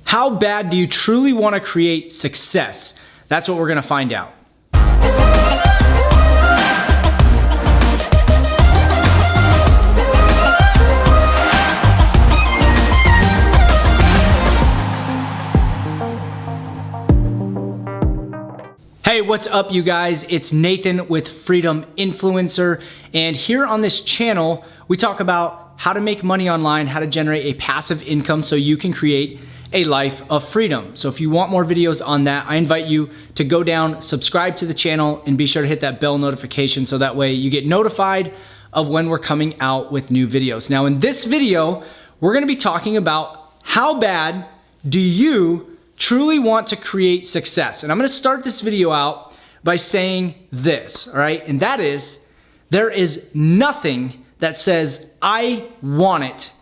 How bad do you truly want to create success? That's what we're going to find out. Hey, what's up you guys? It's Nathan with Freedom Influencer, and here on this channel, we talk about how to make money online, how to generate a passive income so you can create a life of freedom. So if you want more videos on that, I invite you to go down, subscribe to the channel, and be sure to hit that bell notification so that way you get notified of when we're coming out with new videos. Now in this video, we're gonna be talking about how bad do you truly want to create success. And I'm gonna start this video out by saying this, all right? And that is, there is nothing that says, I want it,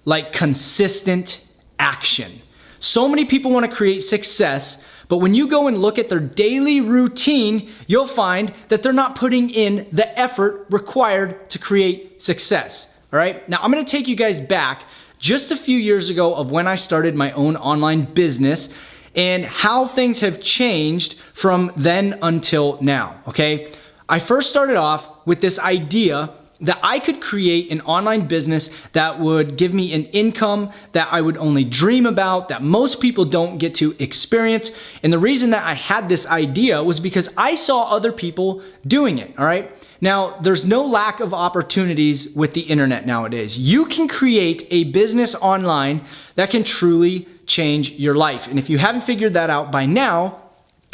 like consistent action. So many people want to create success, but when you go and look at their daily routine, you'll find that they're not putting in the effort required to create success, all right? Now, I'm gonna take you guys back just a few years ago of when I started my own online business and how things have changed from then until now, okay? I first started off with this idea that I could create an online business that would give me an income that I would only dream about, that most people don't get to experience. And the reason that I had this idea was because I saw other people doing it, all right? Now, there's no lack of opportunities with the internet nowadays. You can create a business online that can truly change your life. And if you haven't figured that out by now,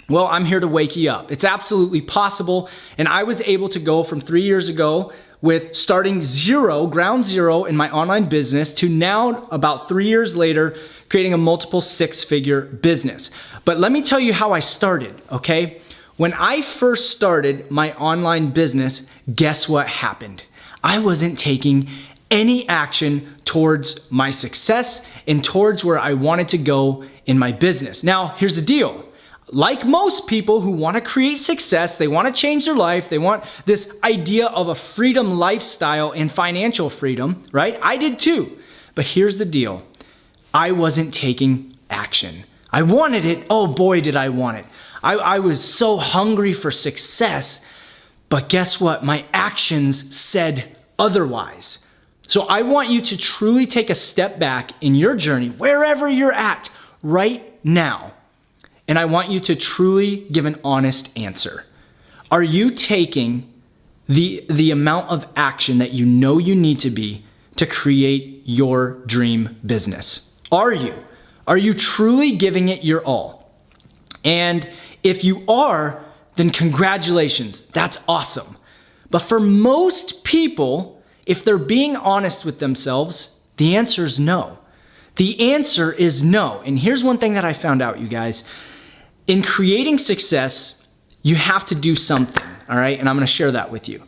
well, I'm here to wake you up. It's absolutely possible. And I was able to go from 3 years ago with starting zero, ground zero in my online business to now about 3 years later, creating a multiple six-figure business. But let me tell you how I started, okay? When I first started my online business, guess what happened? I wasn't taking any action towards my success and towards where I wanted to go in my business. Now, here's the deal. Like most people who want to create success, they want to change their life, they want this idea of a freedom lifestyle and financial freedom, right? I did too. But here's the deal. I wasn't taking action. I wanted it. Oh boy, did I want it. I was so hungry for success, but guess what? My actions said otherwise. So I want you to truly take a step back in your journey, wherever you're at right now. And I want you to truly give an honest answer. Are you taking the amount of action that you know you need to be to create your dream business? Are you? Are you truly giving it your all? And if you are, then congratulations, that's awesome. But for most people, if they're being honest with themselves, the answer is no. The answer is no. And here's one thing that I found out, you guys. In creating success, you have to do something, all right? And I'm gonna share that with you.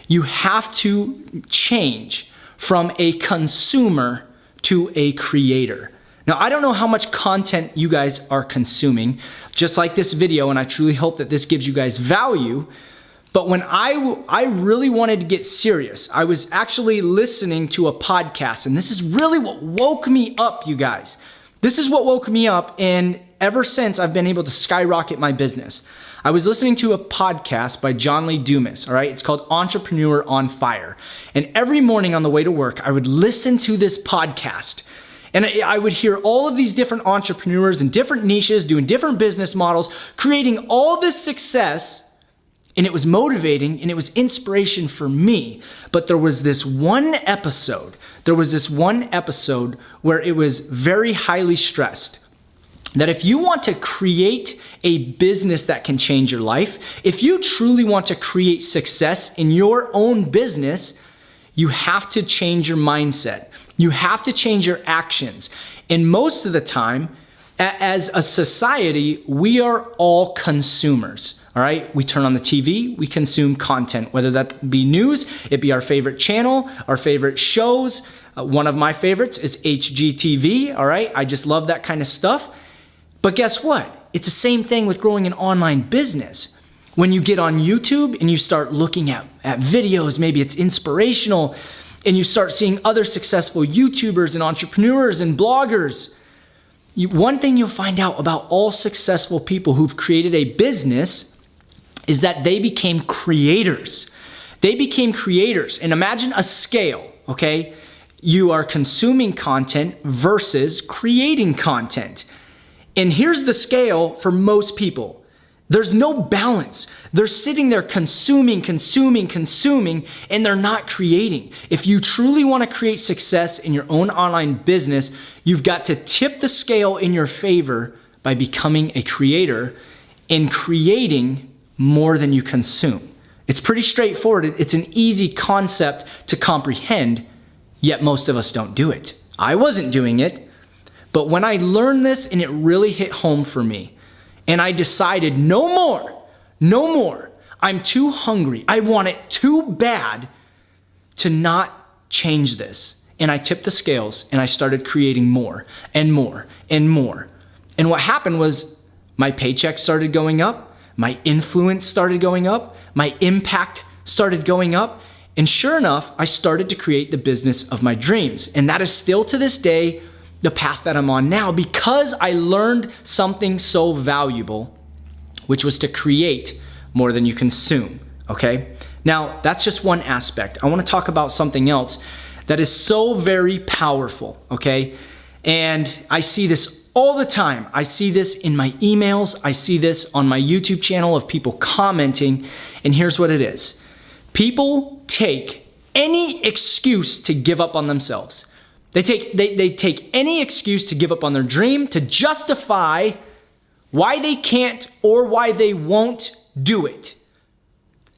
You have to change from a consumer to a creator. Now, I don't know how much content you guys are consuming, just like this video, and I truly hope that this gives you guys value. But when I really wanted to get serious, I was actually listening to a podcast, and this is really what woke me up, you guys. This is what woke me up, and ever since I've been able to skyrocket my business. I was listening to a podcast by John Lee Dumas, all right? It's called Entrepreneur on Fire. And every morning on the way to work, I would listen to this podcast. And I would hear all of these different entrepreneurs in different niches, doing different business models, creating all this success. And it was motivating and it was inspiration for me. But there was this one episode where it was very highly stressed that if you want to create a business that can change your life, if you truly want to create success in your own business, you have to change your mindset. You have to change your actions. And most of the time, as a society, we are all consumers. All right, we turn on the TV, we consume content, whether that be news, it be our favorite channel, our favorite shows. One of my favorites is HGTV, all right? I just love that kind of stuff. But guess what? It's the same thing with growing an online business. When you get on YouTube and you start looking at videos, maybe it's inspirational, and you start seeing other successful YouTubers and entrepreneurs and bloggers, One thing you'll find out about all successful people who've created a business is that they became creators. They became creators. And imagine a scale, okay? You are consuming content versus creating content. And here's the scale for most people. There's no balance. They're sitting there consuming, and they're not creating. If you truly want to create success in your own online business, you've got to tip the scale in your favor by becoming a creator and creating more than you consume. It's pretty straightforward. It's an easy concept to comprehend, yet most of us don't do it. I wasn't doing it, but when I learned this and it really hit home for me, and I decided no more. I'm too hungry. I want it too bad to not change this. And I tipped the scales and I started creating more and more and more. And what happened was my paycheck started going up, my influence started going up, my impact started going up. And sure enough, I started to create the business of my dreams. And that is still to this day the path that I'm on now, because I learned something so valuable, which was to create more than you consume, okay? Now, that's just one aspect. I wanna talk about something else that is so very powerful, okay? And I see this all the time. I see this in my emails. I see this on my YouTube channel of people commenting, and here's what it is. People take any excuse to give up on themselves. They take any excuse to give up on their dream to justify why they can't or why they won't do it.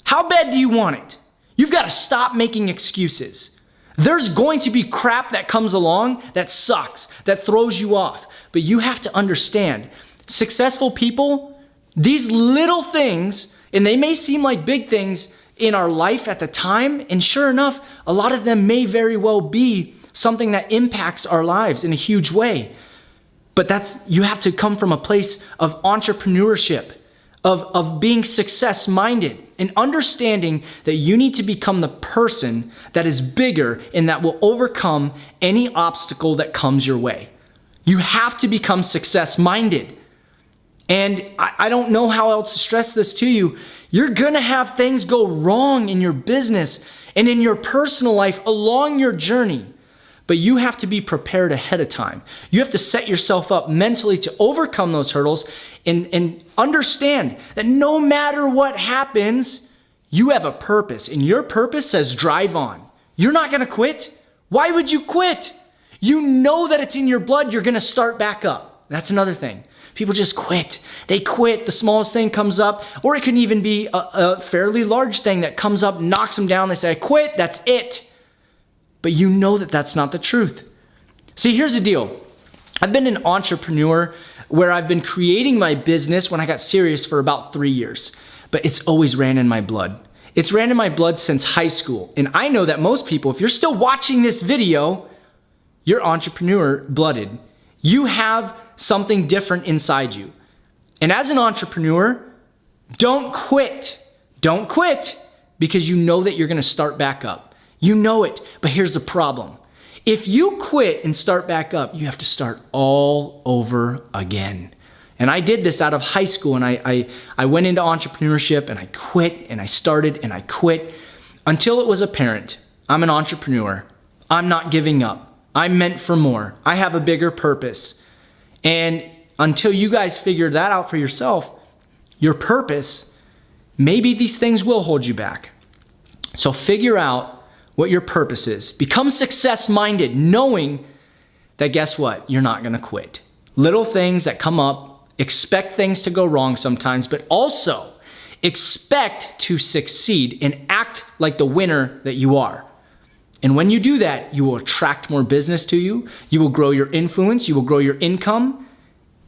How bad do you want it? You've got to stop making excuses. There's going to be crap that comes along that sucks, that throws you off. But you have to understand, successful people, these little things, and they may seem like big things in our life at the time, and sure enough, a lot of them may very well be something that impacts our lives in a huge way. But you have to come from a place of entrepreneurship, of being success-minded, and understanding that you need to become the person that is bigger and that will overcome any obstacle that comes your way. You have to become success-minded. And I don't know how else to stress this to you. You're gonna have things go wrong in your business and in your personal life along your journey. But you have to be prepared ahead of time. You have to set yourself up mentally to overcome those hurdles and understand that no matter what happens, you have a purpose, and your purpose says drive on. You're not gonna quit. Why would you quit? You know that it's in your blood, you're gonna start back up. That's another thing. People just quit. They quit. The smallest thing comes up, or it can even be a fairly large thing that comes up, knocks them down. They say, I quit, that's it. But you know that that's not the truth. See, here's the deal. I've been an entrepreneur where I've been creating my business when I got serious for about 3 years, but it's always ran in my blood. It's ran in my blood since high school. And I know that most people, if you're still watching this video, you're entrepreneur blooded. You have something different inside you. And as an entrepreneur, don't quit. Don't quit because you know that you're gonna start back up. You know it, but here's the problem. If you quit and start back up, you have to start all over again. And I did this out of high school, and I went into entrepreneurship, and I quit, and I started, and I quit, until it was apparent. I'm an entrepreneur. I'm not giving up. I'm meant for more. I have a bigger purpose. And until you guys figure that out for yourself, your purpose, maybe these things will hold you back. So figure out what your purpose is. Become success-minded, knowing that guess what? You're not gonna quit. Little things that come up, expect things to go wrong sometimes, but also expect to succeed and act like the winner that you are. And when you do that, you will attract more business to you, you will grow your influence, you will grow your income,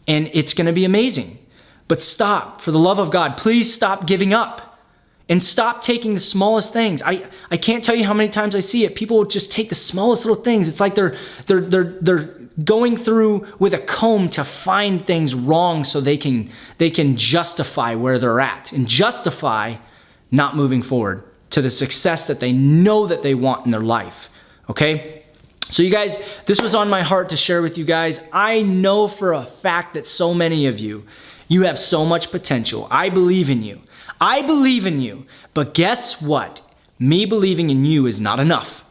and it's gonna be amazing. But stop, for the love of God, please stop giving up. And stop taking the smallest things. I can't tell you how many times I see it. People will just take the smallest little things. It's like they're going through with a comb to find things wrong so they can justify where they're at and justify not moving forward to the success that they know that they want in their life. Okay? So you guys, this was on my heart to share with you guys. I know for a fact that so many of you, you have so much potential. I believe in you. I believe in you. But guess what? Me believing in you is not enough.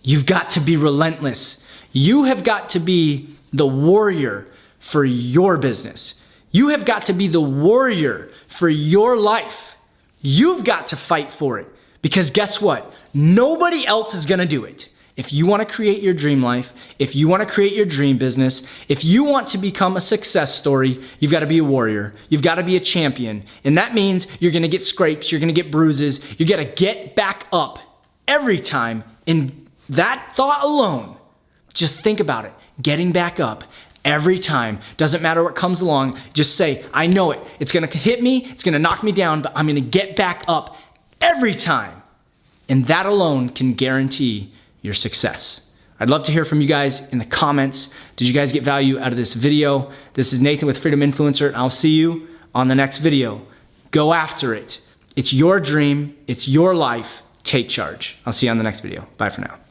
You've got to be relentless. You have got to be the warrior for your business. You have got to be the warrior for your life. You've got to fight for it. Because guess what? Nobody else is gonna do it. If you wanna create your dream life, if you wanna create your dream business, if you want to become a success story, you've gotta be a warrior. You've gotta be a champion. And that means you're gonna get scrapes, you're gonna get bruises, you gotta get back up every time. And that thought alone, just think about it. Getting back up every time. Doesn't matter what comes along. Just say, I know it. It's gonna hit me, it's gonna knock me down, but I'm gonna get back up every time. And that alone can guarantee your success. I'd love to hear from you guys in the comments. Did you guys get value out of this video? This is Nathan with Freedom Influencer, and I'll see you on the next video. Go after it. It's your dream. It's your life. Take charge. I'll see you on the next video. Bye for now.